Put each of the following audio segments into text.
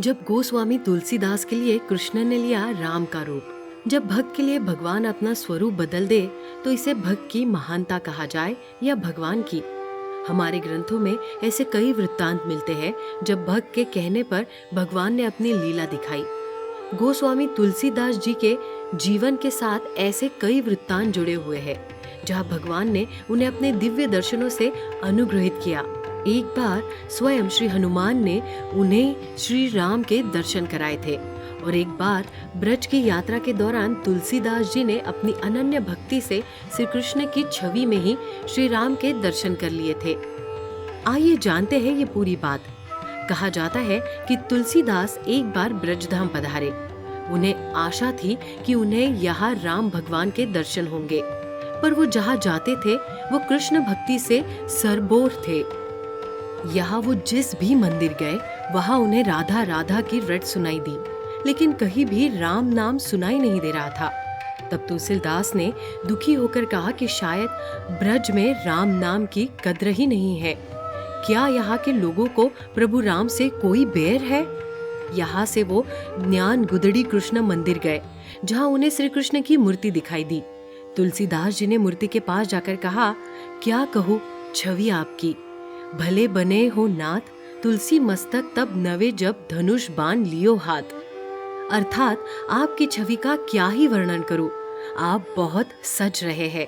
जब गोस्वामी तुलसीदास के लिए कृष्ण ने लिया राम का रूप। जब भक्त के लिए भगवान अपना स्वरूप बदल दे तो इसे भक्त की महानता कहा जाए या भगवान की। हमारे ग्रंथों में ऐसे कई वृत्तांत मिलते हैं जब भक्त के कहने पर भगवान ने अपनी लीला दिखाई। गोस्वामी तुलसीदास जी के जीवन के साथ ऐसे कई वृत्तांत जुड़े हुए हैं जहाँ भगवान ने उन्हें अपने दिव्य दर्शनों से अनुग्रहित किया। एक बार स्वयं श्री हनुमान ने उन्हें श्री राम के दर्शन कराए थे और एक बार ब्रज की यात्रा के दौरान तुलसीदास जी ने अपनी अनन्य भक्ति से श्री कृष्ण की छवि में ही श्री राम के दर्शन कर लिए थे। आइए जानते हैं ये पूरी बात। कहा जाता है कि तुलसीदास एक बार ब्रजधाम पधारे। उन्हें आशा थी कि उन्हें यहाँ राम भगवान के दर्शन होंगे, पर वो जहाँ जाते थे वो कृष्ण भक्ति से सरबोर थे। यहाँ वो जिस भी मंदिर गए वहाँ उन्हें राधा राधा की रट सुनाई दी, लेकिन कहीं भी राम नाम सुनाई नहीं दे रहा था। तब तुलसीदास ने दुखी होकर कहा कि शायद ब्रज में राम नाम की कद्र ही नहीं है। क्या यहाँ के लोगों को प्रभु राम से कोई बैर है? यहाँ से वो ज्ञान गुदड़ी कृष्ण मंदिर गए जहाँ उन्हें श्री कृष्ण की मूर्ति दिखाई दी। तुलसीदास जी ने मूर्ति के पास जाकर कहा, क्या कहूँ छवि आपकी, भले बने हो नाथ, तुलसी मस्तक तब नवे जब धनुष बाण लियो हाथ। अर्थात आपकी छवि का क्या ही वर्णन करूं, आप बहुत सज रहे हैं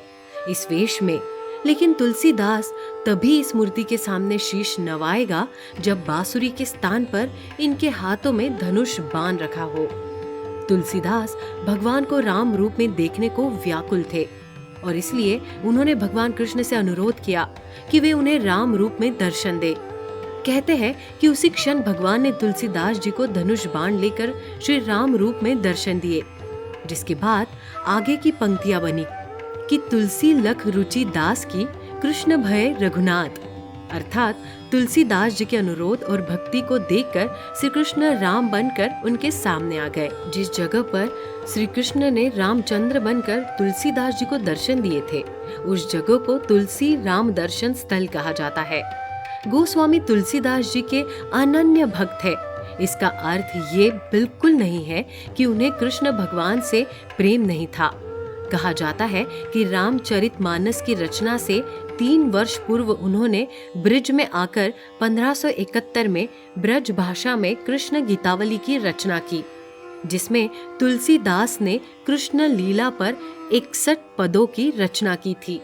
इस वेश में। लेकिन तुलसीदास तभी इस मूर्ति के सामने शीश नवाएगा जब बांसुरी के स्थान पर इनके हाथों में धनुष बाण रखा हो। तुलसीदास भगवान को राम रूप में देखने को व्याकुल थे और इसलिए उन्होंने भगवान कृष्ण से अनुरोध किया कि वे उन्हें राम रूप में दर्शन दे। कहते हैं कि उसी क्षण भगवान ने तुलसीदास जी को धनुष बाण लेकर श्री राम रूप में दर्शन दिए, जिसके बाद आगे की पंक्तियां बनी कि तुलसी लख रुचि दास की कृष्ण भय रघुनाथ। अर्थात तुलसीदास जी के अनुरोध और भक्ति को देखकर श्री कृष्ण राम बनकर उनके सामने आ गए। जिस जगह पर श्री कृष्ण ने रामचंद्र बनकर तुलसीदास जी को दर्शन दिए थे उस जगह को तुलसी राम दर्शन स्थल कहा जाता है। गोस्वामी तुलसीदास जी के अनन्य भक्त है। इसका अर्थ ये बिल्कुल नहीं है कि उन्हें कृष्ण भगवान से प्रेम नहीं था। कहा जाता है कि रामचरितमानस की रचना से 3 वर्ष पूर्व उन्होंने ब्रिज में आकर 1571 में ब्रज भाषा में कृष्ण गीतावली की रचना की, जिसमें तुलसीदास ने कृष्ण लीला पर 61 पदों की रचना की थी।